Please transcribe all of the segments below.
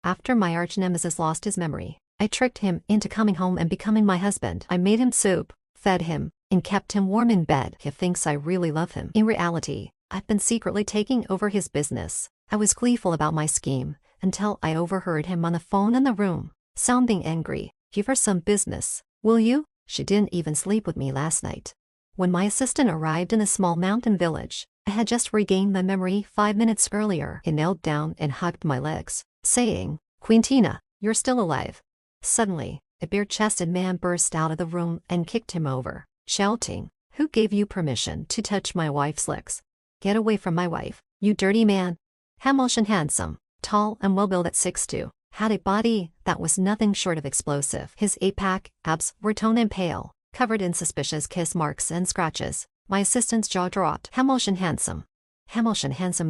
After my arch-nemesis lost his memory, I tricked him into coming home and becoming my husband. I made him soup, fed him, and kept him warm in bed. He thinks I really love him. In reality, I've been secretly taking over his business. I was gleeful about my scheme, until I overheard him on the phone in the room, sounding angry. "Give her some business, will you? She didn't even sleep with me last night." When my assistant arrived in the small mountain village, I had just regained my memory 5 minutes earlier. He knelt down and hugged my legs, saying, "Quintina, you're still alive." Suddenly, a bare-chested man burst out of the room and kicked him over, shouting, "Who gave you permission to touch my wife's legs? Get away from my wife, you dirty man." Hamilton Handsome, tall and well-built at 6'2", had a body that was nothing short of explosive. His 8-pack abs were toned and pale, covered in suspicious kiss marks and scratches. My assistant's jaw dropped. Hamilton Handsome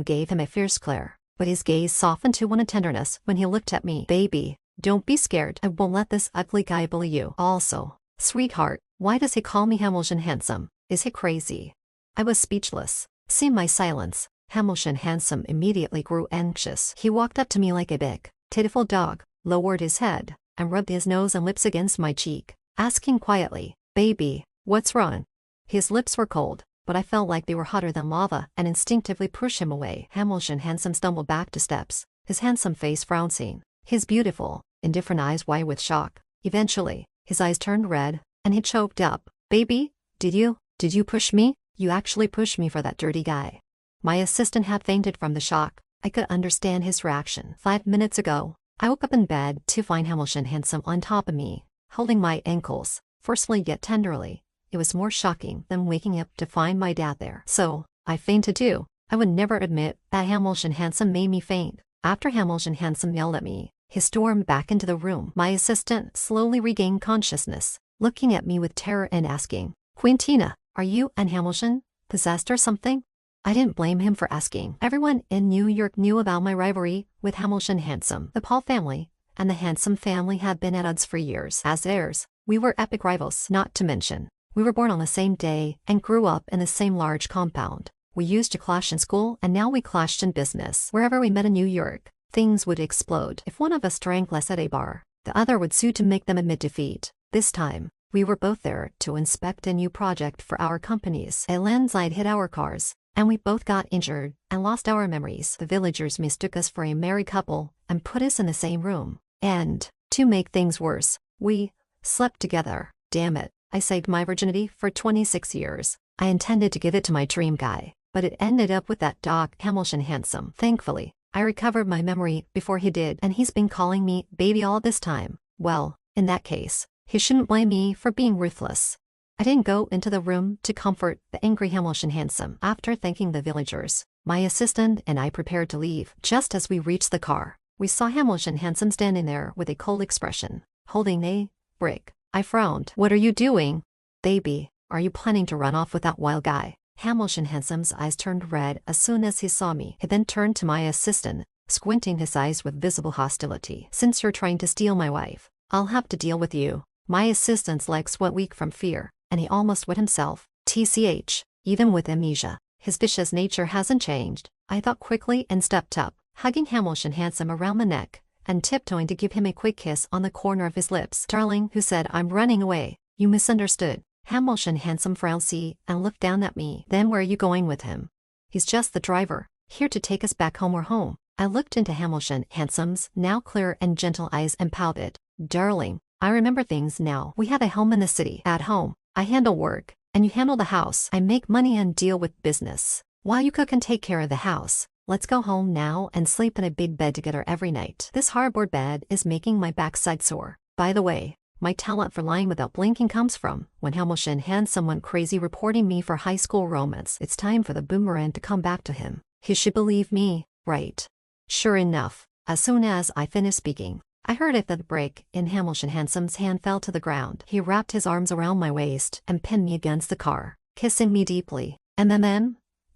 gave him a fierce glare, but his gaze softened to one of tenderness when he looked at me. "Baby, don't be scared. I won't let this ugly guy bully you." Also, "Sweetheart, why does he call me Hamilton Handsome? Is he crazy?" I was speechless. Seeing my silence, Hamilton Handsome immediately grew anxious. He walked up to me like a big, pitiful dog, lowered his head, and rubbed his nose and lips against my cheek, asking quietly, "Baby, what's wrong?" His lips were cold, but I felt like they were hotter than lava and instinctively pushed him away. Hamilton Handsome stumbled back 2 steps, his handsome face frowning, his beautiful, indifferent eyes wide with shock. Eventually, his eyes turned red, and he choked up. "Baby, did you push me? You actually pushed me for that dirty guy." My assistant had fainted from the shock. I could understand his reaction. 5 minutes ago, I woke up in bed to find Hamilton Handsome on top of me, holding my ankles, forcefully yet tenderly. It was more shocking than waking up to find my dad there. So, I fainted too. I would never admit that Hamilton Handsome made me faint. After Hamilton Handsome yelled at me, he stormed back into the room. My assistant slowly regained consciousness, looking at me with terror and asking, "Quintina, are you and Hamilton possessed or something?" I didn't blame him for asking. Everyone in New York knew about my rivalry with Hamilton Handsome. The Paul family and the Handsome family had been at odds for years. As heirs, we were epic rivals. Not to mention, we were born on the same day and grew up in the same large compound. We used to clash in school, and now we clashed in business. Wherever we met in New York, things would explode. If one of us drank less at a bar, the other would sue to make them admit defeat. This time, we were both there to inspect a new project for our companies. A landslide hit our cars, and we both got injured and lost our memories. The villagers mistook us for a married couple and put us in the same room. And, to make things worse, we slept together. Damn it, I saved my virginity for 26 years. I intended to give it to my dream guy, but it ended up with that dog Hamilton Handsome. Thankfully, I recovered my memory before he did, and he's been calling me baby all this time. Well, in that case, he shouldn't blame me for being ruthless. I didn't go into the room to comfort the angry Hamilton Handsome. After thanking the villagers, my assistant and I prepared to leave. Just as we reached the car, we saw Hamilton Handsome standing there with a cold expression, holding a brick. I frowned. "What are you doing? Baby, are you planning to run off with that wild guy?" Hamilton Handsome's eyes turned red as soon as he saw me. He then turned to my assistant, squinting his eyes with visible hostility. "Since you're trying to steal my wife, I'll have to deal with you." My assistant's legs went weak from fear, and he almost wet himself. TCH, even with amnesia, his vicious nature hasn't changed. I thought quickly and stepped up, hugging Hamilton Handsome around the neck, and tiptoeing to give him a quick kiss on the corner of his lips. "Darling," who said, "I'm running away. You misunderstood." Hamilton Handsome frowned and looked down at me. "Then where are you going with him?" "He's just the driver, here to take us back home or home." I looked into Hamilton Handsome's now clear and gentle eyes and pouted. "Darling, I remember things now. We have a home in the city. At home, I handle work, and you handle the house. I make money and deal with business, while you cook and take care of the house. Let's go home now and sleep in a big bed together every night. This hardboard bed is making my backside sore. By the way, my talent for lying without blinking comes from when Hamilton Handsome went crazy reporting me for high school romance. It's time for the boomerang to come back to him. He should believe me, right?" Sure enough, as soon as I finished speaking, I heard it that the brick in Hamilton Handsome's hand fell to the ground. He wrapped his arms around my waist and pinned me against the car, kissing me deeply.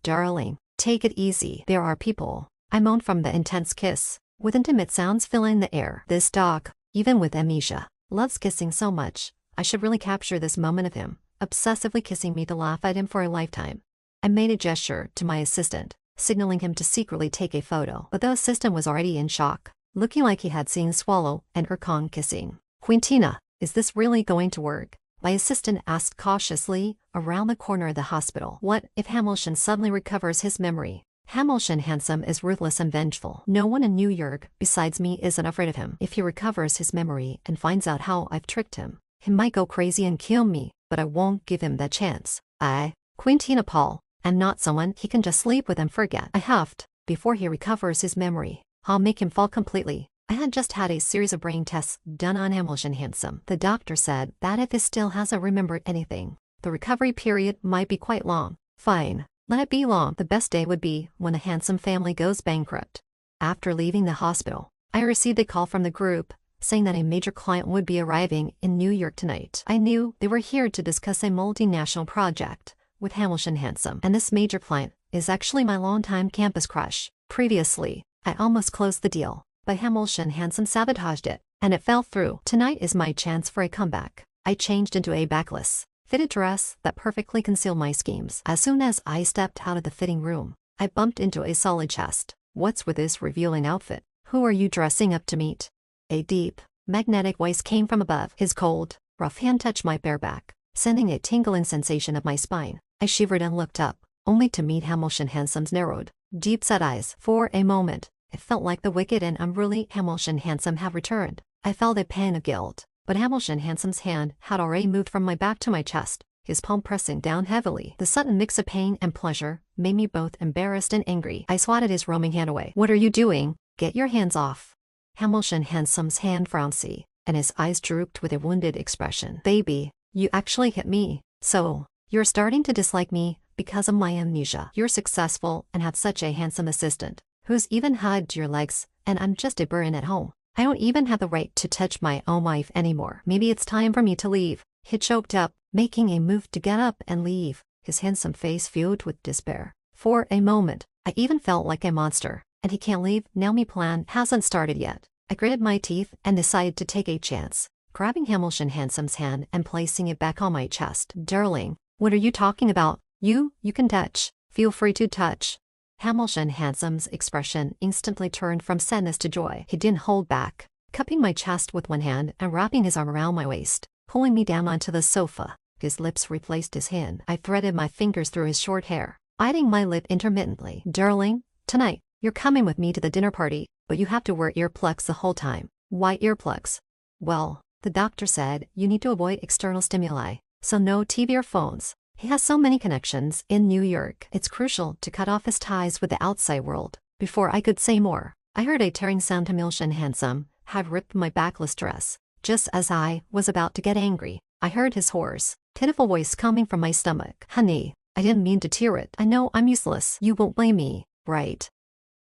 Darling, take it easy. There are people," I moaned from the intense kiss, with intimate sounds filling the air. "This dog, even with amnesia, loves kissing so much. I should really capture this moment of him, obsessively kissing me to laugh at him for a lifetime." I made a gesture to my assistant, signaling him to secretly take a photo, but the assistant was already in shock. looking like he had seen Swallow and Urkon kissing. "Quintina, is this really going to work?" my assistant asked cautiously, around the corner of the hospital. "What if Hamilton suddenly recovers his memory?" Hamilton Handsome is ruthless and vengeful. No one in New York besides me isn't afraid of him. If he recovers his memory and finds out how I've tricked him, he might go crazy and kill me, but I won't give him that chance. Quintina Paul, I'm not someone he can just sleep with and forget. I huffed. Before he recovers his memory, I'll make him fall completely. I had just had a series of brain tests done on Hamilton Handsome. The doctor said that if he still hasn't remembered anything, the recovery period might be quite long. Fine. Let it be long. The best day would be when the Handsome family goes bankrupt. After leaving the hospital, I received a call from the group, saying that a major client would be arriving in New York tonight. I knew they were here to discuss a multinational project with Hamilton Handsome, and this major client is actually my longtime campus crush. Previously, I almost closed the deal, but Hamilton Handsome sabotaged it, and it fell through. Tonight is my chance for a comeback. I changed into a backless, fitted dress that perfectly concealed my schemes. As soon as I stepped out of the fitting room, I bumped into a solid chest. "What's with this revealing outfit? Who are you dressing up to meet?" A deep, magnetic voice came from above. His cold, rough hand touched my bare back, sending a tingling sensation up my spine. I shivered and looked up, only to meet Hamilton Handsome's narrowed, deep-set eyes. For a moment, it felt like the wicked and unruly Hamilton Handsome had returned. I felt a pang of guilt, but Hamilton Handsome's hand had already moved from my back to my chest, his palm pressing down heavily. The sudden mix of pain and pleasure made me both embarrassed and angry. I swatted his roaming hand away. "What are you doing? Get your hands off." Hamilton Handsome's hand frowned, and his eyes drooped with a wounded expression. "Baby, you actually hit me. So, you're starting to dislike me because of my amnesia. You're successful and have such a handsome assistant, who's even hugged your legs, and I'm just a burden at home. I don't even have the right to touch my own wife anymore. Maybe it's time for me to leave." He choked up, making a move to get up and leave, his handsome face filled with despair. For a moment, I even felt like a monster. "And he can't leave now, me plan hasn't started yet." I gritted my teeth and decided to take a chance, grabbing Hamilton Handsome's hand and placing it back on my chest. "Darling, what are you talking about? You can touch. Feel free to touch." Hamilton Handsome's expression instantly turned from sadness to joy. He didn't hold back, cupping my chest with one hand and wrapping his arm around my waist, pulling me down onto the sofa. His lips replaced his hand. I threaded my fingers through his short hair, biting my lip intermittently. "Darling, tonight, you're coming with me to the dinner party, but you have to wear earplugs the whole time." "Why earplugs?" "Well, the doctor said you need to avoid external stimuli, so no TV or phones. He has so many connections in New York. It's crucial to cut off his ties with the outside world." Before I could say more, I heard a tearing sound. Hamilton Handsome had ripped my backless dress. Just as I was about to get angry, I heard his hoarse, pitiful voice coming from my stomach. "Honey, I didn't mean to tear it. I know I'm useless. You won't blame me, right?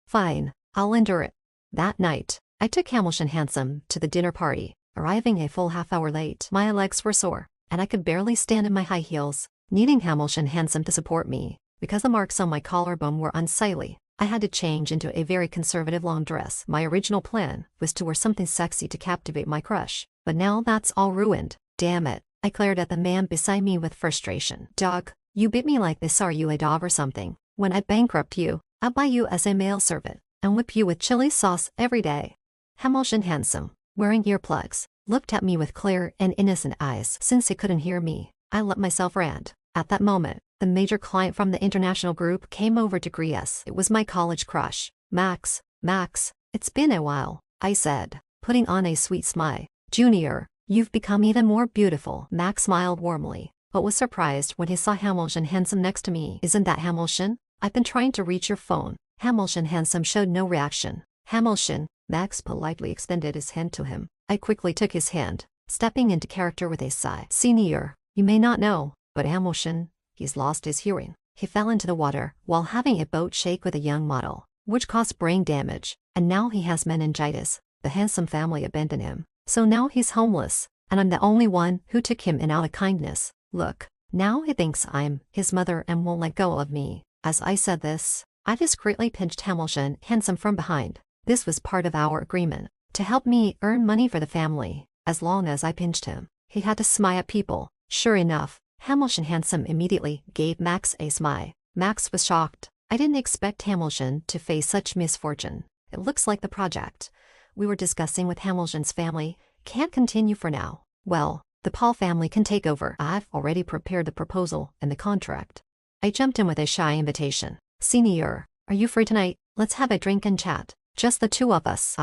Fine, I'll endure it." That night, I took Hamilton Handsome to the dinner party, arriving a full half-hour late. My legs were sore, and I could barely stand in my high heels, needing Hamilton Handsome to support me. Because the marks on my collarbone were unsightly, I had to change into a very conservative long dress. My original plan was to wear something sexy to captivate my crush, but now that's all ruined. "Damn it," I glared at the man beside me with frustration. "Dog, you beat me like this. Are you a dog or something? When I bankrupt you, I'll buy you as a male servant and whip you with chili sauce every day." Hamilton Handsome, wearing earplugs, looked at me with clear and innocent eyes. Since he couldn't hear me, I let myself rant. At that moment, the major client from the international group came over to greet us. It was my college crush, Max. "Max, it's been a while," I said, putting on a sweet smile. "Junior, you've become even more beautiful." Max smiled warmly, but was surprised when he saw Hamilton Handsome next to me. "Isn't that Hamilton? I've been trying to reach your phone." Hamilton Handsome showed no reaction. "Hamilton," Max politely extended his hand to him. I quickly took his hand, stepping into character with a sigh. "Senior, you may not know, but Hamilton, he's lost his hearing. He fell into the water while having a boat shake with a young model, which caused brain damage, and now he has meningitis. The Handsome family abandoned him, so now he's homeless, and I'm the only one who took him in out of kindness. Look, now he thinks I'm his mother and won't let go of me." As I said this, I discreetly pinched Hamilton Handsome from behind. This was part of our agreement, to help me earn money for the family. As long as I pinched him, he had to smile at people. Sure enough, Hamilton Handsome immediately gave Max a smile. Max was shocked. I didn't expect Hamilton to face such misfortune. "It looks like the project we were discussing with Hamilton's family, can't continue for now. Well, the Paul family can take over. I've already prepared the proposal and the contract. I jumped in with a shy invitation. Senior, are you free tonight? Let's have a drink and chat. Just the two of us.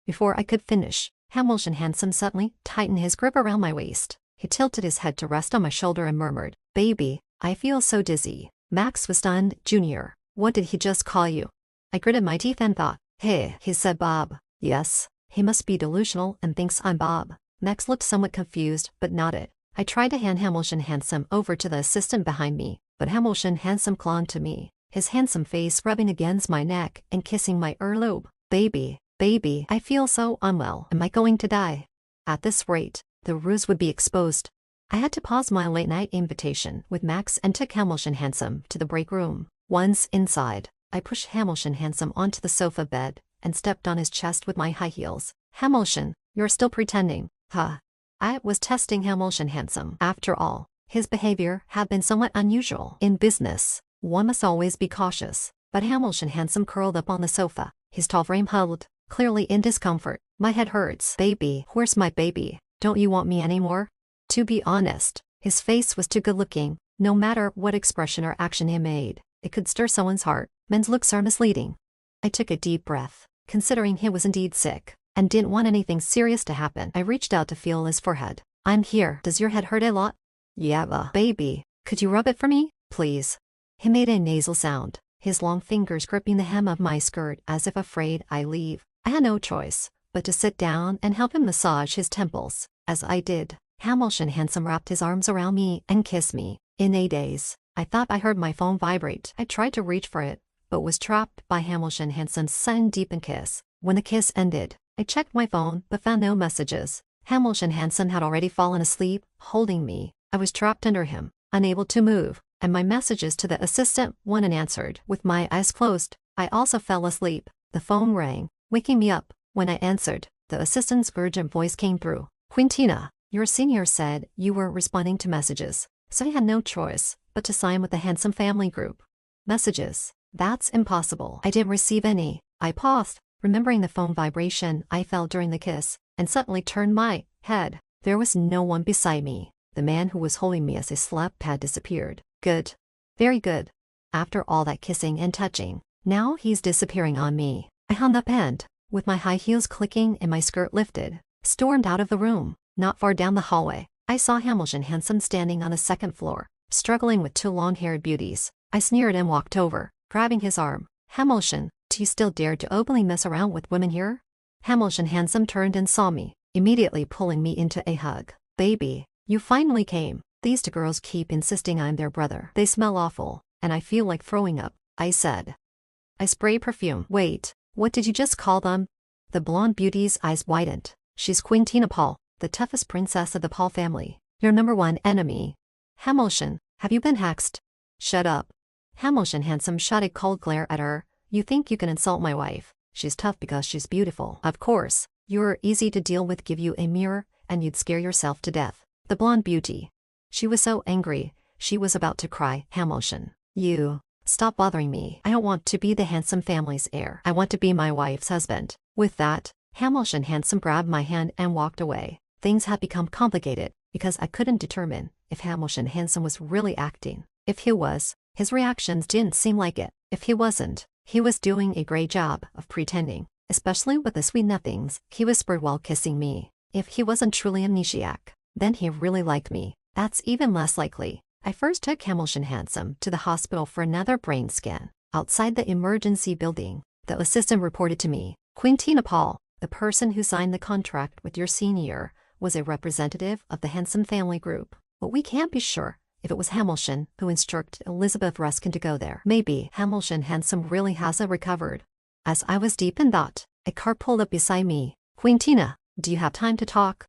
Before I could finish, Hamilton Handsome suddenly tightened his grip around my waist. He tilted his head to rest on my shoulder and murmured, "Baby, I feel so dizzy." Max was stunned. "Junior, what did he just call you?" I gritted my teeth and thought, "Hey," he said, "Bob." Yes, he must be delusional and thinks I'm Bob. Max looked somewhat confused, but nodded. I tried to hand Hamilton Handsome over to the assistant behind me, but Hamilton Handsome clung to me, his handsome face rubbing against my neck and kissing my earlobe. Baby, I feel so unwell. Am I going to die?" At this rate, the ruse would be exposed. I had to pause my late-night invitation with Max and took Hamilton Handsome to the break room. Once inside, I pushed Hamilton Handsome onto the sofa bed and stepped on his chest with my high heels. "Hamilton, you're still pretending, huh?" I was testing Hamilton Handsome. After all, his behavior had been somewhat unusual. In business, one must always be cautious. But Hamilton Handsome curled up on the sofa, his tall frame huddled, clearly in discomfort. "My head hurts." "Baby, where's my baby? Don't you want me anymore?" To be honest, his face was too good-looking. No matter what expression or action he made, it could stir someone's heart. Men's looks are misleading. I took a deep breath, considering he was indeed sick, and didn't want anything serious to happen. I reached out to feel his forehead. "I'm here. Does your head hurt a lot?" "Yeah, baby. Could you rub it for me, please?" He made a nasal sound, his long fingers gripping the hem of my skirt as if afraid I'd leave. I had no choice but to sit down and help him massage his temples. As I did, Hamilton Handsome wrapped his arms around me and kissed me. In a daze, I thought I heard my phone vibrate. I tried to reach for it, but was trapped by Hamilton Handsome's sudden deepened kiss. When the kiss ended, I checked my phone but found no messages. Hamilton Handsome had already fallen asleep, holding me. I was trapped under him, unable to move, and my messages to the assistant went unanswered. With my eyes closed, I also fell asleep. The phone rang, waking me up. When I answered, the assistant's urgent voice came through. "Quintina, your senior said you were responding to messages, so I had no choice but to sign with the Handsome family group." Messages? That's impossible. I didn't receive any. I paused, remembering the phone vibration I felt during the kiss, and suddenly turned my head. There was no one beside me. The man who was holding me as I slept had disappeared. Good. Very good. After all that kissing and touching, now he's disappearing on me. I hung up and, with my high heels clicking and my skirt lifted, stormed out of the room. Not far down the hallway, I saw Hamilton Handsome standing on the second floor, struggling with two long-haired beauties. I sneered and walked over, grabbing his arm. "Hamilton, do you still dare to openly mess around with women here?" Hamilton Handsome turned and saw me, immediately pulling me into a hug. "Baby, you finally came. These two girls keep insisting I'm their brother. They smell awful, and I feel like throwing up," I said. "I spray perfume." "Wait, what did you just call them?" The blonde beauty's eyes widened. "She's Quintina Paul, the toughest princess of the Paul family. Your #1 enemy." "Hamilton, have you been hexed?" "Shut up." Hamilton Handsome shot a cold glare at her. "You think you can insult my wife? She's tough because she's beautiful. Of course, you're easy to deal with. Give you a mirror, and you'd scare yourself to death." The blonde beauty. She was so angry, she was about to cry. "Hamilton, you, stop bothering me. I don't want to be the Handsome family's heir. I want to be my wife's husband." With that, Hamilton Handsome grabbed my hand and walked away. Things had become complicated, because I couldn't determine if Hamilton Handsome was really acting. If he was, his reactions didn't seem like it. If he wasn't, he was doing a great job of pretending, especially with the sweet nothings he whispered while kissing me. If he wasn't truly amnesiac, then he really liked me. That's even less likely. I first took Hamilton Handsome to the hospital for another brain scan. Outside the emergency building, the assistant reported to me, "Quintina Paul, the person who signed the contract with your senior, was a representative of the Handsome family group. But we can't be sure if it was Hamilton who instructed Elizabeth Ruskin to go there. Maybe Hamilton Handsome really hasn't recovered." As I was deep in thought, a car pulled up beside me. "Quintina, do you have time to talk?"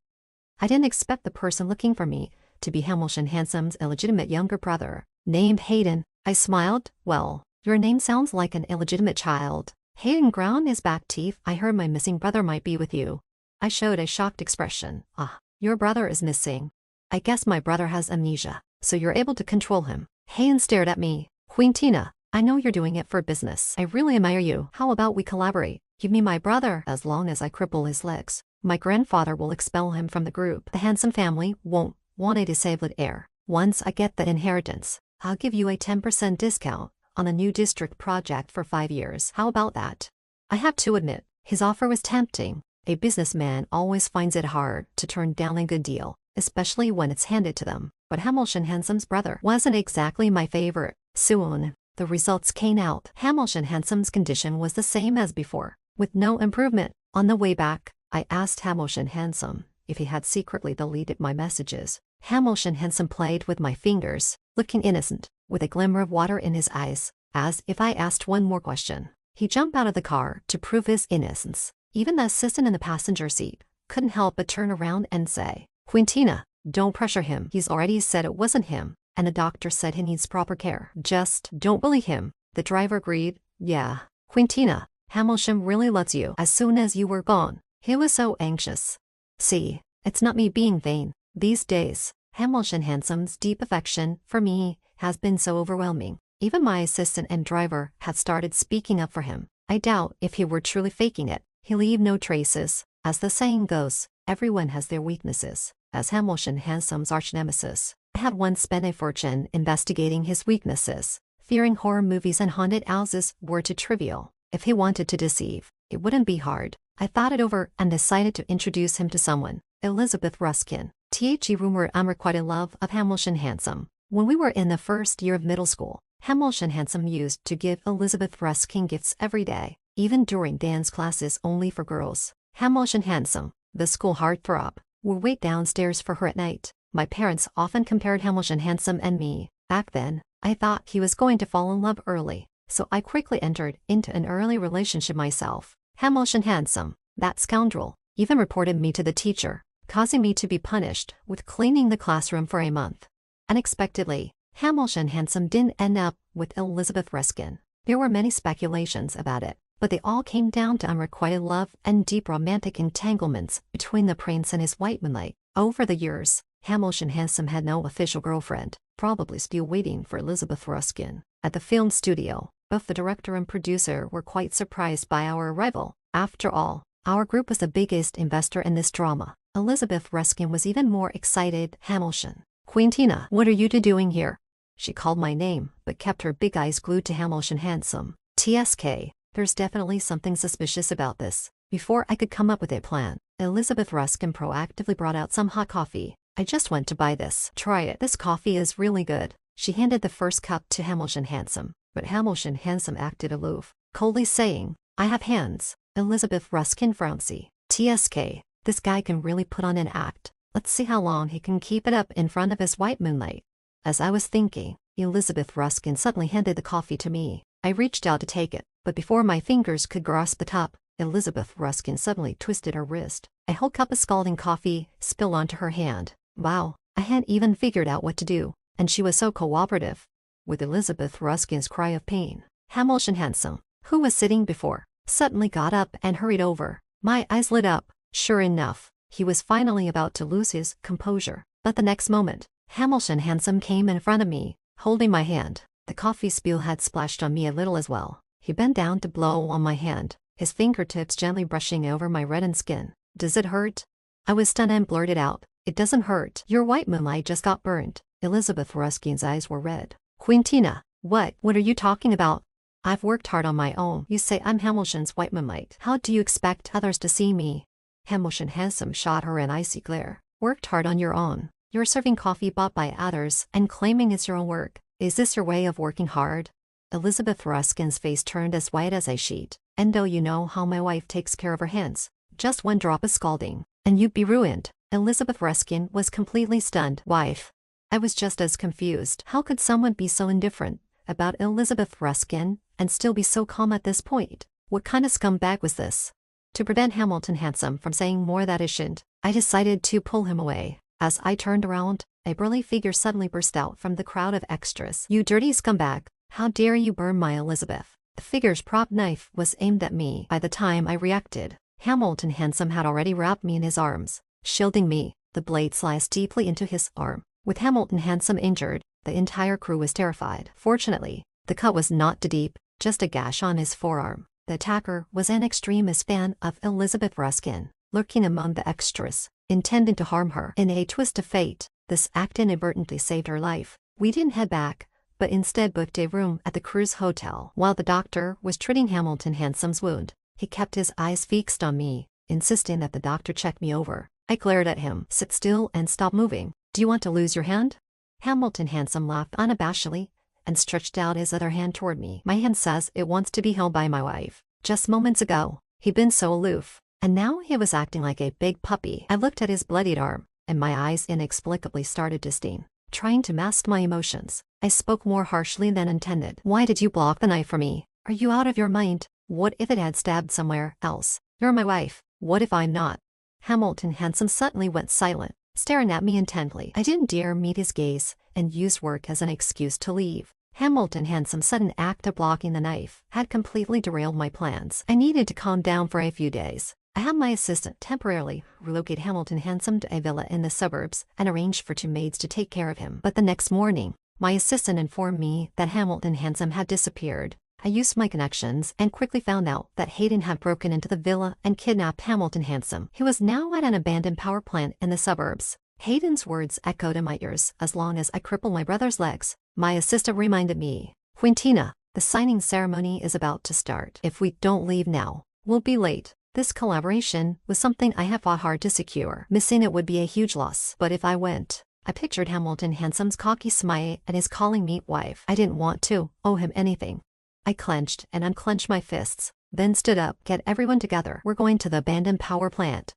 I didn't expect the person looking for me to be Hamilton Handsome's illegitimate younger brother, named Hayden. I smiled. "Well, your name sounds like an illegitimate child." Hayden ground his back teeth. "I heard my missing brother might be with you." I showed a shocked expression. "Ah, your brother is missing. I guess my brother has amnesia, so you're able to control him." Hayden stared at me. "Quintina, I know you're doing it for business. I really admire you. How about we collaborate? Give me my brother. As long as I cripple his legs, my grandfather will expel him from the group. The handsome family won't want a disabled heir. Once I get the inheritance, I'll give you a 10% discount on a new district project for 5 years. How about that? I have to admit, his offer was tempting. A businessman always finds it hard to turn down a good deal, especially when it's handed to them. But Hamilton Handsome's brother wasn't exactly my favorite. Soon, the results came out. Hamilton Handsome's condition was the same as before, with no improvement. On the way back, I asked Hamilton Handsome if he had secretly deleted my messages. Hamilton Handsome played with my fingers, looking innocent, with a glimmer of water in his eyes, as if I asked one more question. He jumped out of the car to prove his innocence. Even the assistant in the passenger seat couldn't help but turn around and say, "Quintina, don't pressure him. He's already said it wasn't him, and the doctor said he needs proper care. Just don't bully him." The driver agreed. "Yeah, Quintina, Hamilton really loves you." As soon as you were gone, he was so anxious. See, it's not me being vain. These days, Hamilton Handsome's deep affection for me has been so overwhelming. Even my assistant and driver had started speaking up for him. I doubt if he were truly faking it. He'll leave no traces. As the saying goes, everyone has their weaknesses. As Hamilton Handsome's arch-nemesis, I had once spent a fortune investigating his weaknesses, fearing horror movies and haunted houses were too trivial. If he wanted to deceive, it wouldn't be hard. I thought it over and decided to introduce him to someone, Elizabeth Ruskin. The rumor unrequited love of Hamilton Handsome. When we were in the first year of middle school, Hamilton Handsome used to give Elizabeth Ruskin gifts every day, even during dance classes only for girls. Hamilton Handsome, the school heartthrob, would wait downstairs for her at night. My parents often compared Hamilton Handsome and me. Back then, I thought he was going to fall in love early, so I quickly entered into an early relationship myself. Hamilton Handsome, that scoundrel, even reported me to the teacher, causing me to be punished with cleaning the classroom for a month. Unexpectedly, Hamilton Handsome didn't end up with Elizabeth Ruskin. There were many speculations about it, but they all came down to unrequited love and deep romantic entanglements between the prince and his white moonlight. Over the years, Hamilton Handsome had no official girlfriend, probably still waiting for Elizabeth Ruskin. At the film studio, both the director and producer were quite surprised by our arrival. After all, our group was the biggest investor in this drama. Elizabeth Ruskin was even more excited. "Hamilton, Quintina, what are you two doing here?" She called my name, but kept her big eyes glued to Hamilton Handsome. "TSK, there's definitely something suspicious about this." Before I could come up with a plan, Elizabeth Ruskin proactively brought out some hot coffee. "I just went to buy this. Try it. This coffee is really good." She handed the first cup to Hamilton Handsome, but Hamilton Handsome acted aloof, coldly saying, "I have hands." Elizabeth Ruskin frowned. "TSK, this guy can really put on an act. Let's see how long he can keep it up in front of his white moonlight." As I was thinking, Elizabeth Ruskin suddenly handed the coffee to me. I reached out to take it, but before my fingers could grasp the top, Elizabeth Ruskin suddenly twisted her wrist. A whole cup of scalding coffee spilled onto her hand. Wow, I hadn't even figured out what to do, and she was so cooperative. With Elizabeth Ruskin's cry of pain, Hamilton Handsome, who was sitting before, suddenly got up and hurried over. My eyes lit up. Sure enough, he was finally about to lose his composure. But the next moment, Hamilton Handsome came in front of me, holding my hand. The coffee spill had splashed on me a little as well. He bent down to blow on my hand, his fingertips gently brushing over my reddened skin. "Does it hurt?" I was stunned and blurted out, "It doesn't hurt. Your white moonlight just got burnt." Elizabeth Ruskin's eyes were red. "Quintina, what are you talking about? I've worked hard on my own. You say I'm Hamilton's white moonlight. How do you expect others to see me?" Hamilton Handsome shot her an icy glare. "Worked hard on your own? You're serving coffee bought by others and claiming it's your own work. Is this your way of working hard?" Elizabeth Ruskin's face turned as white as a sheet. "And though you know how my wife takes care of her hands, just one drop of scalding, and you'd be ruined." Elizabeth Ruskin was completely stunned. "Wife?" I was just as confused. How could someone be so indifferent about Elizabeth Ruskin and still be so calm at this point? What kind of scumbag was this? To prevent Hamilton Handsome from saying more that he shouldn't, I decided to pull him away. As I turned around, a burly figure suddenly burst out from the crowd of extras. "You dirty scumbag! How dare you burn my Elizabeth?" The figure's prop knife was aimed at me. By the time I reacted, Hamilton Handsome had already wrapped me in his arms, shielding me. The blade sliced deeply into his arm. With Hamilton Handsome injured, the entire crew was terrified. Fortunately, the cut was not too deep, just a gash on his forearm. The attacker was an extremist fan of Elizabeth Ruskin, lurking among the extras, intending to harm her. In a twist of fate, this act inadvertently saved her life. We didn't head back, but instead booked a room at the cruise hotel. While the doctor was treating Hamilton Handsome's wound, he kept his eyes fixed on me, insisting that the doctor check me over. I glared at him. Sit still and stop moving. Do you want to lose your hand? Hamilton Handsome laughed unabashedly and stretched out his other hand toward me. My hand says it wants to be held by my wife. Just moments ago, he'd been so aloof, and now he was acting like a big puppy. I looked at his bloodied arm, and my eyes inexplicably started to steam. Trying to mask my emotions, I spoke more harshly than intended. Why did you block the knife for me? Are you out of your mind? What if it had stabbed somewhere else? You're my wife. What if I'm not? Hamilton Handsome suddenly went silent, staring at me intently. I didn't dare meet his gaze and used work as an excuse to leave. Hamilton Handsome's sudden act of blocking the knife had completely derailed my plans. I needed to calm down for a few days. I had my assistant temporarily relocate Hamilton Handsome to a villa in the suburbs and arrange for 2 maids to take care of him. But the next morning, my assistant informed me that Hamilton Handsome had disappeared. I used my connections and quickly found out that Hayden had broken into the villa and kidnapped Hamilton Handsome. He was now at an abandoned power plant in the suburbs. Hayden's words echoed in my ears as long as I crippled my brother's legs. My assistant reminded me, Quintina, the signing ceremony is about to start. If we don't leave now, we'll be late. This collaboration was something I had fought hard to secure. Missing it would be a huge loss. But if I went, I pictured Hamilton Handsome's cocky smile and his calling me wife. I didn't want to owe him anything. I clenched and unclenched my fists, then stood up. Get everyone together. We're going to the abandoned power plant.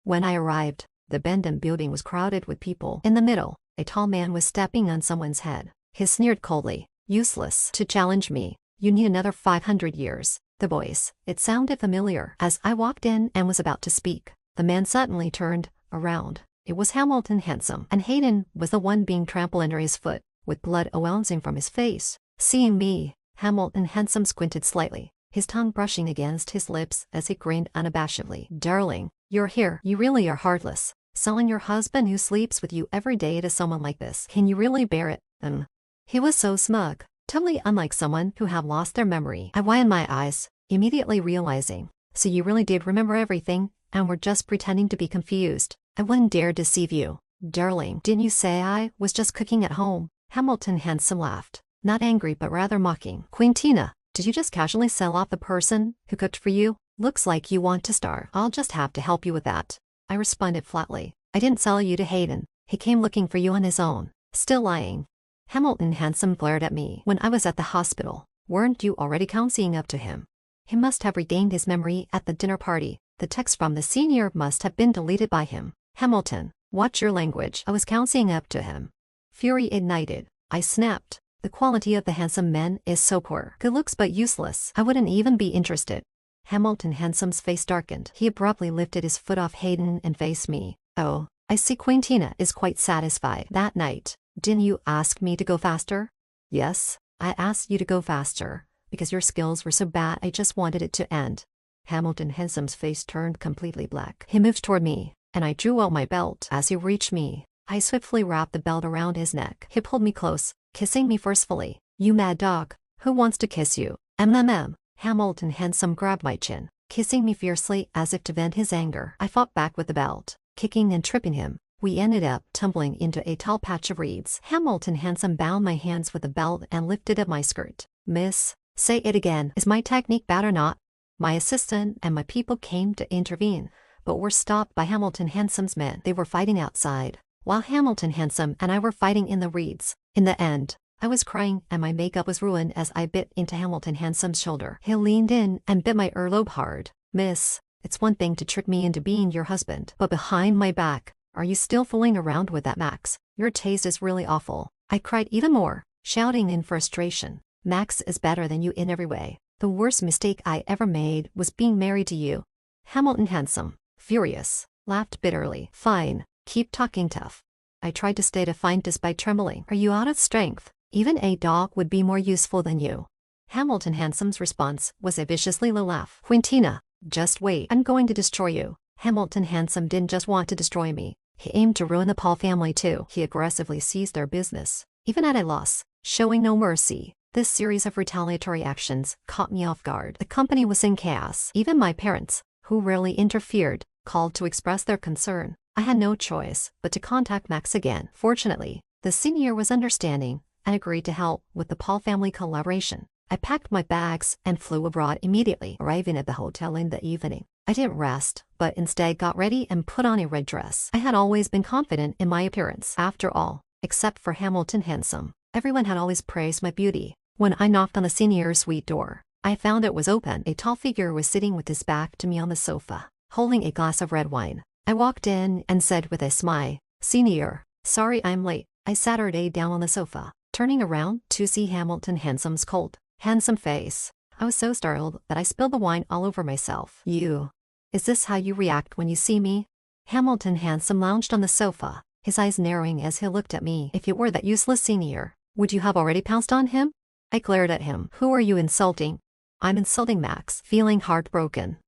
When I arrived, the abandoned building was crowded with people. In the middle, a tall man was stepping on someone's head. He sneered coldly. Useless to challenge me. You need another 500 years. The voice, it sounded familiar. As I walked in and was about to speak, the man suddenly turned around. It was Hamilton Handsome, and Hayden was the one being trampled under his foot, with blood oozing from his face. Seeing me, Hamilton Handsome squinted slightly, his tongue brushing against his lips as he grinned unabashedly. Darling, you're here. You really are heartless. Selling your husband who sleeps with you every day to someone like this. Can you really bear it? He was so smug, totally unlike someone who had lost their memory. I widened my eyes, immediately realizing, so you really did remember everything, and were just pretending to be confused. I wouldn't dare deceive you. Darling, didn't you say I was just cooking at home? Hamilton Handsome laughed. Not angry but rather mocking. Quintina, did you just casually sell off the person who cooked for you? Looks like you want to starve. I'll just have to help you with that. I responded flatly. I didn't sell you to Hayden. He came looking for you on his own. Still lying. Hamilton Handsome glared at me. When I was at the hospital, weren't you already counseling up to him? He must have regained his memory at the dinner party. The text from the senior must have been deleted by him. Hamilton, watch your language. I was counseling up to him. Fury ignited. I snapped. The quality of the handsome men is so poor. Good looks but useless. I wouldn't even be interested. Hamilton Handsome's face darkened. He abruptly lifted his foot off Hayden and faced me. Oh, I see Quintina is quite satisfied. That night, didn't you ask me to go faster? Yes, I asked you to go faster, because your skills were so bad I just wanted it to end. Hamilton Handsome's face turned completely black. He moved toward me, and I drew out my belt. As he reached me, I swiftly wrapped the belt around his neck. He pulled me close, kissing me forcefully. You mad dog, who wants to kiss you? Hamilton Handsome grabbed my chin, kissing me fiercely as if to vent his anger. I fought back with the belt, kicking and tripping him. We ended up tumbling into a tall patch of reeds. Hamilton Handsome bound my hands with the belt and lifted up my skirt. Miss, say it again. Is my technique bad or not? My assistant and my people came to intervene, but were stopped by Hamilton Handsome's men. They were fighting outside, while Hamilton Handsome and I were fighting in the reeds. In the end, I was crying and my makeup was ruined as I bit into Hamilton Handsome's shoulder. He leaned in and bit my earlobe hard. Miss, it's one thing to trick me into being your husband, but behind my back, are you still fooling around with that Max? Your taste is really awful. I cried even more, shouting in frustration. Max is better than you in every way. The worst mistake I ever made was being married to you. Hamilton Handsome, furious, laughed bitterly. Fine, keep talking tough. I tried to stay defiant despite trembling. Are you out of strength? Even a dog would be more useful than you. Hamilton Handsome's response was a viciously low laugh. Quintina, just wait. I'm going to destroy you. Hamilton Handsome didn't just want to destroy me. He aimed to ruin the Paul family too. He aggressively seized their business, even at a loss, showing no mercy. This series of retaliatory actions caught me off guard. The company was in chaos. Even my parents, who rarely interfered, called to express their concern. I had no choice but to contact Max again. Fortunately, the senior was understanding and agreed to help with the Paul family collaboration. I packed my bags and flew abroad immediately, arriving at the hotel in the evening. I didn't rest, but instead got ready and put on a red dress. I had always been confident in my appearance. After all, except for Hamilton Handsome, everyone had always praised my beauty. When I knocked on the senior's suite door, I found it was open. A tall figure was sitting with his back to me on the sofa, holding a glass of red wine. I walked in and said with a smile, "Senior, sorry I'm late." I sat her down on the sofa, turning around to see Hamilton Handsome's cold, handsome face. I was so startled that I spilled the wine all over myself. Is this how you react when you see me?" Hamilton Handsome lounged on the sofa, his eyes narrowing as he looked at me. "If it were that useless senior, would you have already pounced on him?" I glared at him. "Who are you insulting?" "I'm insulting Max," feeling heartbroken.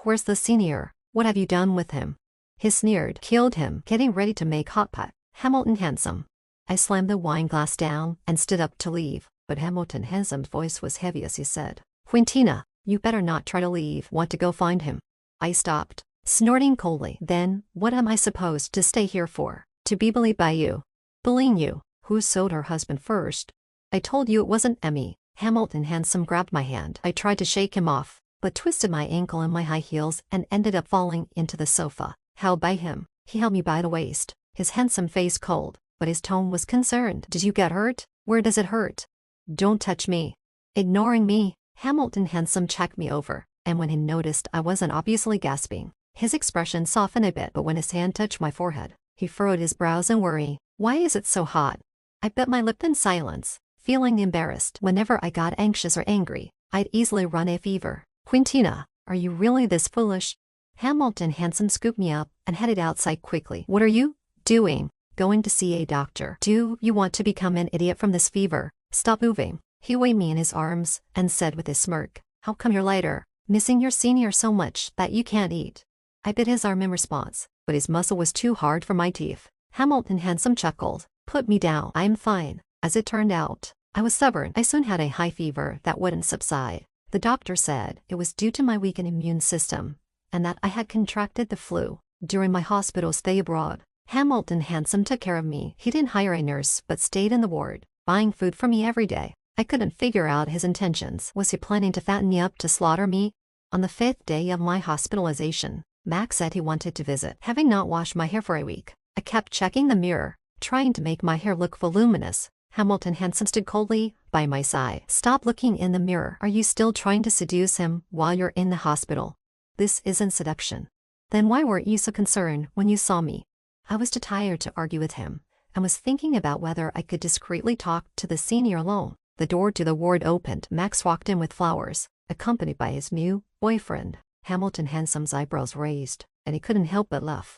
"Where's the senior? What have you done with him?" He sneered. "Killed him, getting ready to make hot pot." Hamilton Handsome. I slammed the wine glass down and stood up to leave, but Hamilton Handsome's voice was heavy as he said, "Quintina, you better not try to leave. Want to go find him?" I stopped, snorting coldly. "Then, what am I supposed to stay here for? To be bullied by you?" "Bullying you? Who sold her husband first?" "I told you it wasn't Emmy." Hamilton Handsome grabbed my hand. I tried to shake him off, but twisted my ankle in my high heels and ended up falling into the sofa, held by him. He held me by the waist, his handsome face cold, but his tone was concerned. "Did you get hurt? Where does it hurt?" "Don't touch me." Ignoring me, Hamilton Handsome checked me over, and when he noticed I wasn't obviously gasping, his expression softened a bit. But when his hand touched my forehead, he furrowed his brows in worry. "Why is it so hot?" I bit my lip in silence, feeling embarrassed. Whenever I got anxious or angry, I'd easily run a fever. "Quintina, are you really this foolish?" Hamilton Handsome scooped me up and headed outside quickly. "What are you doing?" "Going to see a doctor." "Do you want to become an idiot from this fever? Stop moving." He weighed me in his arms and said with a smirk, "How come you're lighter? Missing your senior so much that you can't eat?" I bit his arm in response, but his muscle was too hard for my teeth. Hamilton Handsome chuckled. "Put me down. I'm fine." As it turned out, I was stubborn. I soon had a high fever that wouldn't subside. The doctor said it was due to my weakened immune system, and that I had contracted the flu during my hospital stay abroad. Hamilton Handsome took care of me. He didn't hire a nurse but stayed in the ward, buying food for me every day. I couldn't figure out his intentions. Was he planning to fatten me up to slaughter me? On the 5th day of my hospitalization, Max said he wanted to visit. Having not washed my hair for a week, I kept checking the mirror, trying to make my hair look voluminous. Hamilton Handsome stood coldly by my side. "Stop looking in the mirror. Are you still trying to seduce him while you're in the hospital?" "This isn't seduction." "Then why weren't you so concerned when you saw me?" I was too tired to argue with him, and was thinking about whether I could discreetly talk to the senior alone. The door to the ward opened. Max walked in with flowers, accompanied by his new boyfriend. Hamilton Handsome's eyebrows raised, and he couldn't help but laugh.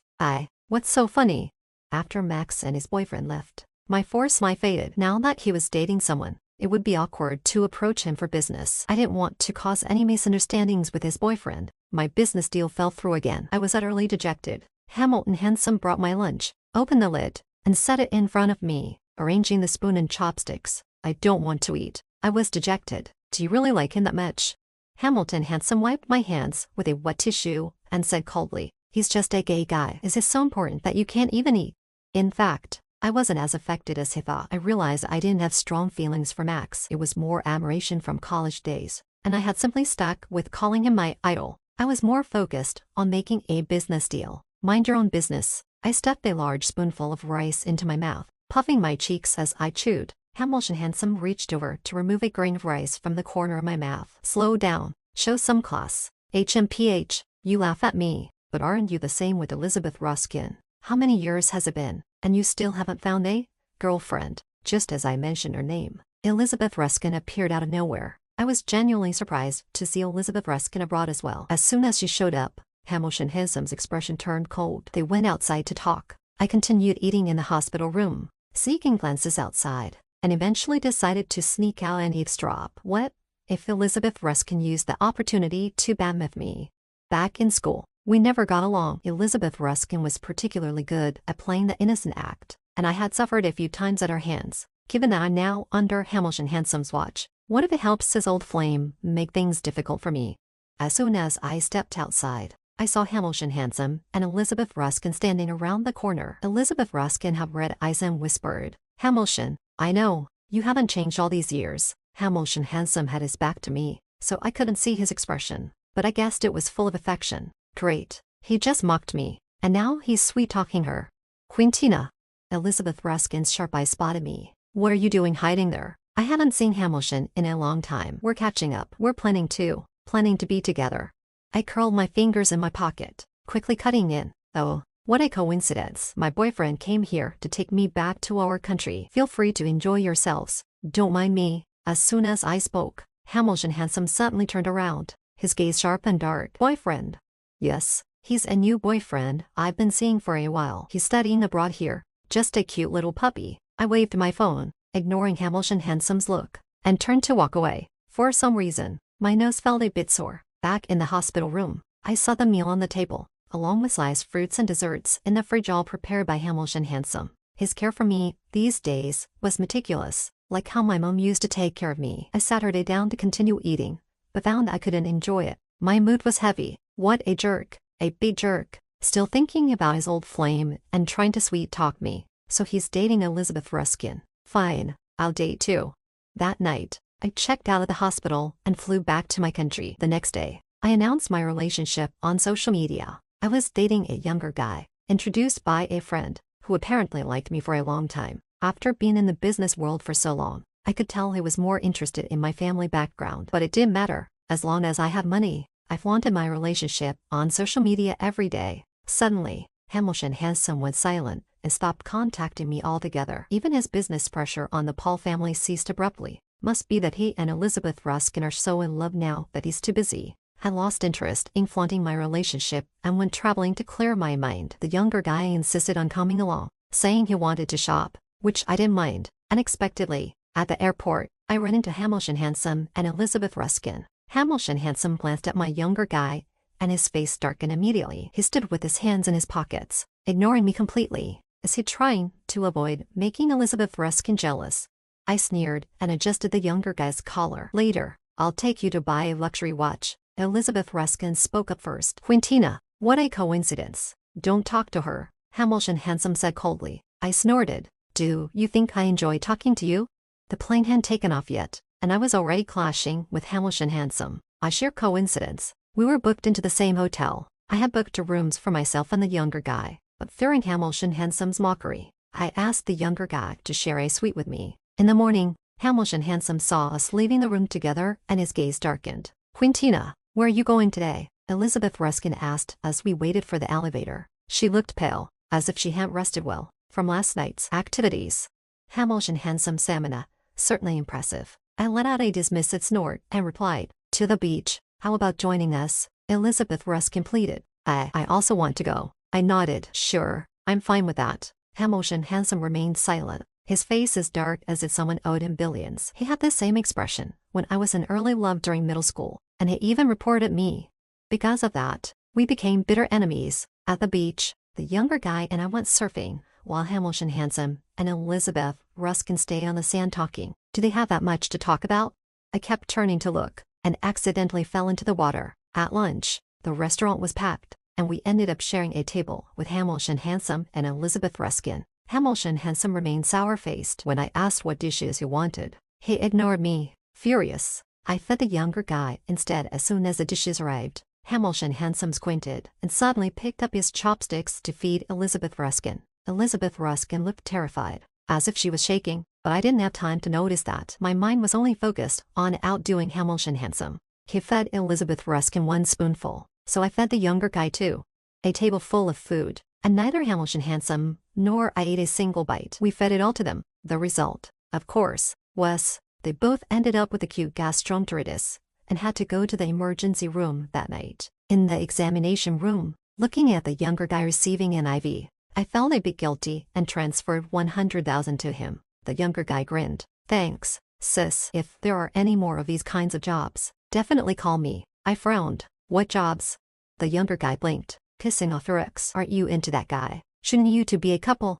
What's so funny?" After Max and his boyfriend left, my forced smile faded. Now that he was dating someone, it would be awkward to approach him for business. I didn't want to cause any misunderstandings with his boyfriend. My business deal fell through again. I was utterly dejected. Hamilton Handsome brought my lunch, opened the lid, and set it in front of me, arranging the spoon and chopsticks. "I don't want to eat." I was dejected. "Do you really like him that much?" Hamilton Handsome wiped my hands with a wet tissue and said coldly, "He's just a gay guy. Is it so important that you can't even eat?" In fact, I wasn't as affected as he thought. I realized I didn't have strong feelings for Max. It was more admiration from college days, and I had simply stuck with calling him my idol. I was more focused on making a business deal. Mind your own business. I stuffed a large spoonful of rice into my mouth, puffing my cheeks as I chewed. Hamilton Handsome reached over to remove a grain of rice from the corner of my mouth. "Slow down. Show some class. HMPH, you laugh at me, but aren't you the same with Elizabeth Ruskin? How many years has it been, and you still haven't found a girlfriend?" Just as I mentioned her name, Elizabeth Ruskin appeared out of nowhere. I was genuinely surprised to see Elizabeth Ruskin abroad as well. As soon as she showed up, Hamilton Handsome's expression turned cold. They went outside to talk. I continued eating in the hospital room, seeking glances outside, and eventually decided to sneak out and eavesdrop. What if Elizabeth Ruskin used the opportunity to badmouth me? Back in school, we never got along. Elizabeth Ruskin was particularly good at playing the innocent act, and I had suffered a few times at her hands. Given that I'm now under Hamilton Handsome's watch, What if it helps his old flame make things difficult for me? As soon as I stepped outside, I saw Hamilton Handsome and Elizabeth Ruskin standing around the corner. Elizabeth Ruskin had red eyes and whispered, "Hamilton, I know, you haven't changed all these years." Hamilton Handsome had his back to me, so I couldn't see his expression, but I guessed it was full of affection. Great, he just mocked me, and now he's sweet-talking her. "Quintina." Elizabeth Ruskin's sharp eyes spotted me. "What are you doing hiding there?" I hadn't seen Hamilton in a long time. "We're catching up. We're planning to be together." I curled my fingers in my pocket, quickly cutting in. "Oh, what a coincidence. My boyfriend came here to take me back to our country. Feel free to enjoy yourselves. Don't mind me." As soon as I spoke, Hamilton Handsome suddenly turned around, his gaze sharp and dark. "Boyfriend?" "Yes, he's a new boyfriend I've been seeing for a while. He's studying abroad here. Just a cute little puppy." I waved my phone, ignoring Hamilton Handsome's look, and turned to walk away. For some reason, my nose felt a bit sore. Back in the hospital room, I saw the meal on the table, along with sliced fruits and desserts in the fridge, all prepared by Hamilton Handsome. His care for me, these days, was meticulous, like how my mom used to take care of me. I sat her down to continue eating, but found I couldn't enjoy it. My mood was heavy. What a jerk, a big jerk, still thinking about his old flame and trying to sweet-talk me. So he's dating Elizabeth Ruskin. Fine, I'll date too. That night, I checked out of the hospital and flew back to my country. The next day, I announced my relationship on social media. I was dating a younger guy, introduced by a friend, who apparently liked me for a long time. After being in the business world for so long, I could tell he was more interested in my family background. But it didn't matter, as long as I had money. I flaunted my relationship on social media every day. Suddenly, Hamilton Handsome went silent and stopped contacting me altogether. Even his business pressure on the Paul family ceased abruptly. Must be that he and Elizabeth Ruskin are so in love now that he's too busy. I lost interest in flaunting my relationship and went traveling to clear my mind. The younger guy insisted on coming along, saying he wanted to shop, which I didn't mind. Unexpectedly, at the airport, I ran into Hamilton Handsome and Elizabeth Ruskin. Hamilton Handsome glanced at my younger guy, and his face darkened immediately. He stood with his hands in his pockets, ignoring me completely, as he trying to avoid making Elizabeth Ruskin jealous. I sneered and adjusted the younger guy's collar. "Later, I'll take you to buy a luxury watch." Elizabeth Ruskin spoke up first. "Quintina, what a coincidence. Don't talk to her," Hamilton Handsome said coldly. I snorted. "Do you think I enjoy talking to you?" The plane hadn't taken off yet, and I was already clashing with Hamilton Handsome. A sheer coincidence. We were booked into the same hotel. I had booked 2 rooms for myself and the younger guy, but fearing Hamilton Handsome's mockery, I asked the younger guy to share a suite with me. In the morning, Hamilton Handsome saw us leaving the room together and his gaze darkened. "Quintina, where are you going today?" Elizabeth Ruskin asked as we waited for the elevator. She looked pale, as if she hadn't rested well from last night's activities. Hamilton Handsome stamina, certainly impressive. I let out a dismissive snort and replied, "To the beach. How about joining us?" Elizabeth Ruskin pleaded. I also want to go." I nodded. "Sure, I'm fine with that." Hamilton Handsome remained silent, his face as dark as if someone owed him billions. He had the same expression when I was in early love during middle school, and he even reported me. Because of that, we became bitter enemies. At the beach, the younger guy and I went surfing, while Hamilton Handsome and Elizabeth Ruskin stayed on the sand talking. Do they have that much to talk about? I kept turning to look, and accidentally fell into the water. At lunch, the restaurant was packed, and we ended up sharing a table with Hamilton Handsome and Elizabeth Ruskin. Hamilton Handsome remained sour-faced when I asked what dishes he wanted. He ignored me, furious. I fed the younger guy instead as soon as the dishes arrived. Hamilton Handsome squinted and suddenly picked up his chopsticks to feed Elizabeth Ruskin. Elizabeth Ruskin looked terrified, as if she was shaking, but I didn't have time to notice that. My mind was only focused on outdoing Hamilton Handsome. He fed Elizabeth Ruskin 1 spoonful, so I fed the younger guy too. A table full of food, and neither Hamilton Handsome nor I ate a single bite. We fed it all to them. The result, of course, was they both ended up with acute gastroenteritis and had to go to the emergency room that night. In the examination room, looking at the younger guy receiving an IV, I felt a bit guilty and transferred 100,000 to him. The younger guy grinned. "Thanks, sis. If there are any more of these kinds of jobs, definitely call me." I frowned. "What jobs?" The younger guy blinked. "Kissing off your ex. Aren't you into that guy? Shouldn't you two be a couple?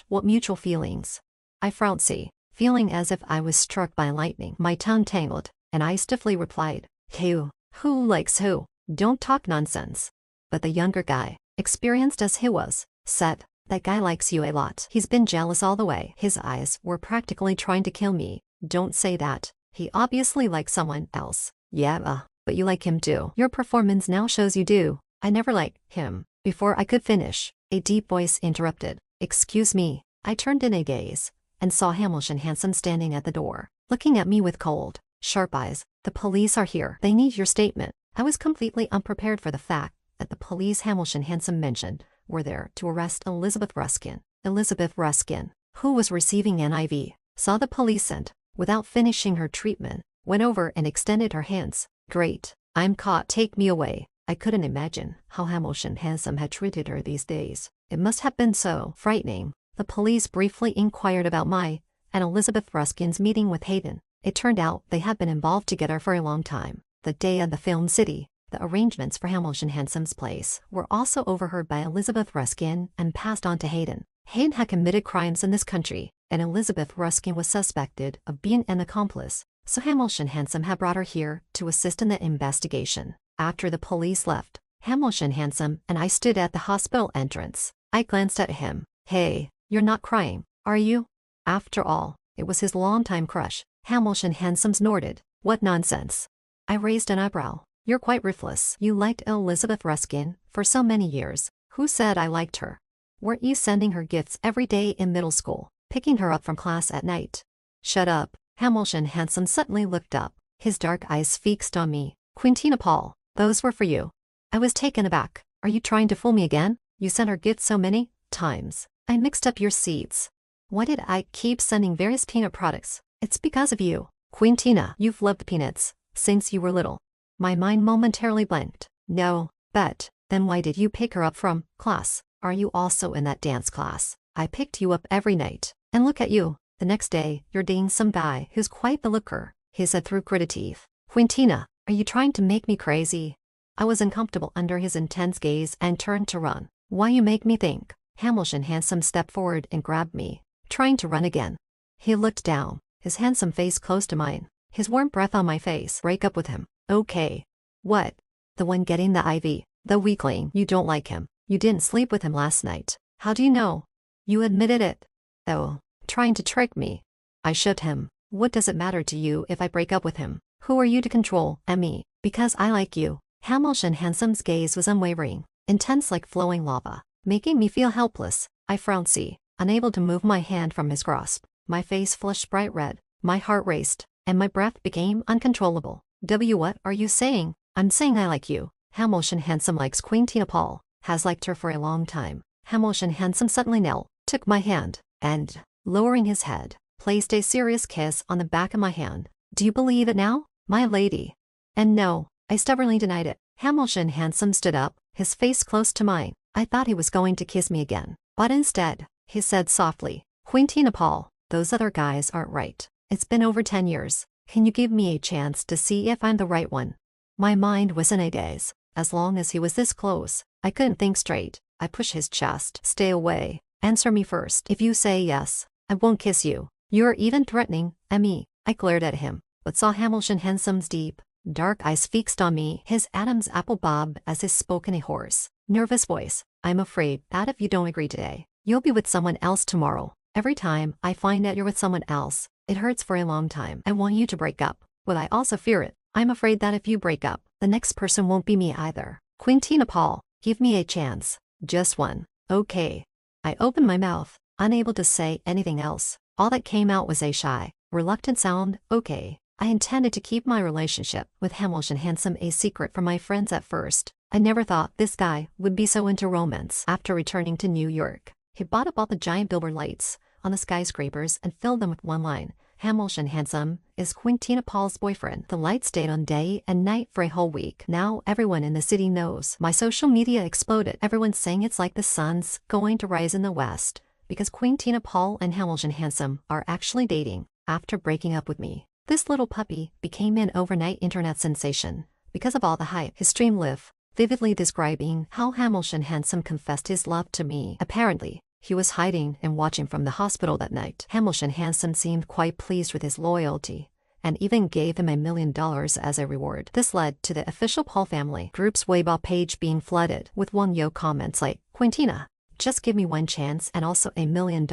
What mutual feelings?" I frowned. "See, feeling as if I was struck by lightning. My tongue tangled, and I stiffly replied, "Who? Who likes who? Don't talk nonsense." But the younger guy, experienced as he was, said, "That guy likes you a lot. He's been jealous all the way." His eyes were practically trying to kill me. "Don't say that. He obviously likes someone else." "Yeah, but you like him too. Your performance now shows you do." "I never liked him." Before I could finish, a deep voice interrupted. "Excuse me." I turned in a gaze and saw Hamilton Handsome standing at the door, looking at me with cold, sharp eyes. "The police are here. They need your statement." I was completely unprepared for the fact that the police Hamilton Handsome mentioned were there to arrest Elizabeth Ruskin. Elizabeth Ruskin, who was receiving an IV, saw the police and, without finishing her treatment, went over and extended her hands. "Great, I'm caught. Take me away." I couldn't imagine how Hamilton Handsome had treated her these days. It must have been so frightening. The police briefly inquired about my and Elizabeth Ruskin's meeting with Hayden. It turned out they had been involved together for a long time. The day of the film city, the arrangements for Hamilton Handsome's place were also overheard by Elizabeth Ruskin and passed on to Hayden. Hayden had committed crimes in this country, and Elizabeth Ruskin was suspected of being an accomplice, so Hamilton Handsome had brought her here to assist in the investigation. After the police left, Hamilton Handsome and I stood at the hospital entrance. I glanced at him. "Hey, you're not crying, are you?" After all, it was his longtime crush. Hamilton Handsome snorted. "What nonsense." I raised an eyebrow. "You're quite ruthless. You liked Elizabeth Ruskin for so many years. Who said I liked her? Weren't you sending her gifts every day in middle school, picking her up from class at night?" "Shut up." Hamilton Handsome suddenly looked up, his dark eyes fixed on me. "Quintina Paul, those were for you." I was taken aback. "Are you trying to fool me again? You sent her gifts so many times. I mixed up your seeds. Why did I keep sending various peanut products? It's because of you. Quintina, you've loved peanuts since you were little." My mind momentarily blanked. "No, but then why did you pick her up from class? Are you also in that dance class? I picked you up every night. And look at you. The next day, you're dating some guy who's quite the looker," he said through gritted teeth. "Quintina, are you trying to make me crazy?" I was uncomfortable under his intense gaze and turned to run. "Why you make me think?" Hamilton Handsome stepped forward and grabbed me, trying to run again. He looked down, his handsome face close to mine, his warm breath on my face. "Break up with him." "Okay." "What?" "The one getting the IV. The weakling. You don't like him. You didn't sleep with him last night." "How do you know?" "You admitted it." "Oh, trying to trick me." I shook him. "What does it matter to you if I break up with him? Who are you to control me? Because I like you." Hamilton Handsome's gaze was unwavering, intense like flowing lava, making me feel helpless. I frowned, unable to move my hand from his grasp. My face flushed bright red, my heart raced, and my breath became uncontrollable. What are you saying?" "I'm saying I like you. Hamilton Handsome likes Quintina Paul, has liked her for a long time." Hamilton Handsome suddenly knelt, took my hand, and, lowering his head, placed a serious kiss on the back of my hand. "Do you believe it now, my lady?" And no, I stubbornly denied it. Hamilton Handsome stood up, his face close to mine. I thought he was going to kiss me again, but instead, he said softly, "Quintina Paul, those other guys aren't right. It's been over 10 years. Can you give me a chance to see if I'm the right one?" My mind was in a daze. As long as he was this close, I couldn't think straight. I pushed his chest. "Stay away. Answer me first. If you say yes, I won't kiss you." "You're even threatening me." I glared at him, but saw Hamilton Handsome's deep, dark eyes fixed on me. His Adam's apple bob as he spoke in a hoarse, nervous voice. "I'm afraid that if you don't agree today, you'll be with someone else tomorrow. Every time I find out you're with someone else, it hurts for a long time. I want you to break up, but I also fear it. I'm afraid that if you break up, the next person won't be me either. Quintina Paul, give me a chance. Just one, okay?" I opened my mouth, unable to say anything else. All that came out was a shy, reluctant sound. "Okay." I intended to keep my relationship with Hamilton Handsome a secret from my friends at first. I never thought this guy would be so into romance. After returning to New York, he bought up all the giant billboard lights on the skyscrapers and filled them with one line: "Hamilton Handsome is Quintina Paul's boyfriend." The lights stayed on day and night for a whole week. Now everyone in the city knows. My social media exploded. Everyone's saying it's like the sun's going to rise in the west, because Quintina Paul and Hamilton Handsome are actually dating. After breaking up with me, this little puppy became an overnight internet sensation. Because of all the hype, his stream lived, vividly describing how Hamilton Handsome confessed his love to me. Apparently, He was hiding and watching from the hospital that night. Hamilton Handsome seemed quite pleased with his loyalty, and even gave him $1 million as a reward. This led to the official Paul family group's Weibo page being flooded with one-yo comments like, "Quintina, just give me one chance and also $1 million.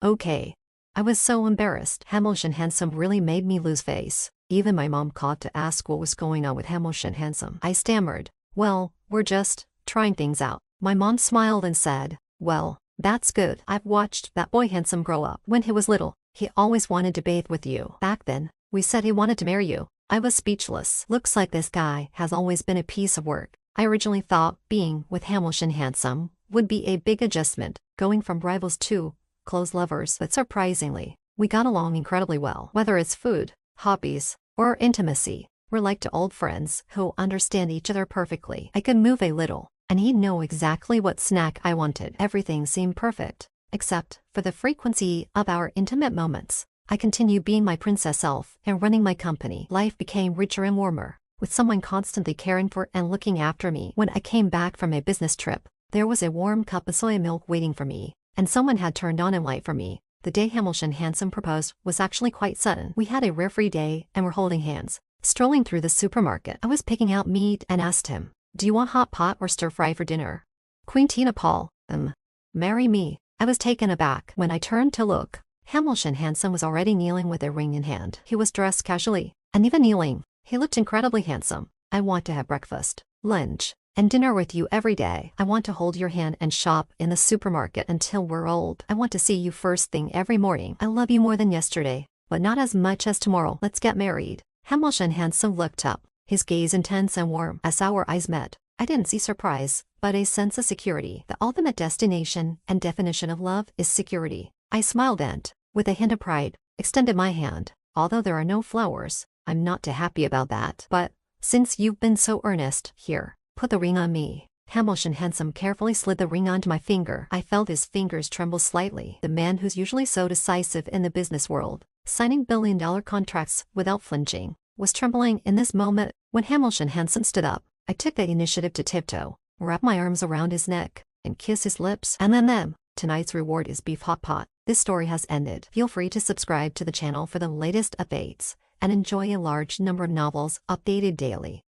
Okay." I was so embarrassed. Hamilton Handsome really made me lose face. Even my mom called to ask what was going on with Hamilton Handsome. I stammered, "Well, we're just trying things out." My mom smiled and said, "Well, that's good. I've watched that boy Handsome grow up. When he was little, he always wanted to bathe with you. Back then, we said he wanted to marry you." I was speechless. Looks like this guy has always been a piece of work. I originally thought being with Hamilton Handsome would be a big adjustment, going from rivals to close lovers, but surprisingly, we got along incredibly well. Whether it's food, hobbies, or intimacy, we're like to old friends who understand each other perfectly. I could move a little, and he'd know exactly what snack I wanted. Everything seemed perfect, except for the frequency of our intimate moments. I continued being my princess self and running my company. Life became richer and warmer, with someone constantly caring for and looking after me. When I came back from a business trip, there was a warm cup of soy milk waiting for me, and someone had turned on a light for me. The day Hamilton Handsome proposed was actually quite sudden. We had a rare-free day and were holding hands, strolling through the supermarket. I was picking out meat and asked him, "Do you want hot pot or stir-fry for dinner?" "Quintina Paul, marry me." I was taken aback. When I turned to look, Hamilton Handsome was already kneeling with a ring in hand. He was dressed casually, and even kneeling, he looked incredibly handsome. "I want to have breakfast, lunch, and dinner with you every day. I want to hold your hand and shop in the supermarket until we're old. I want to see you first thing every morning. I love you more than yesterday, but not as much as tomorrow. Let's get married." Hamilton Handsome looked up, his gaze intense and warm. As our eyes met, I didn't see surprise, but a sense of security. The ultimate destination and definition of love is security. I smiled and, with a hint of pride, extended my hand. "Although there are no flowers, I'm not too happy about that. But, since you've been so earnest, here, put the ring on me." Hamilton Handsome carefully slid the ring onto my finger. I felt his fingers tremble slightly. The man who's usually so decisive in the business world, signing billion-dollar contracts without flinching, was trembling in this moment. When Hamilton Handsome stood up, I took the initiative to tiptoe, wrap my arms around his neck, and kiss his lips. And then, tonight's reward is beef hot pot. This story has ended. Feel free to subscribe to the channel for the latest updates, and enjoy a large number of novels updated daily.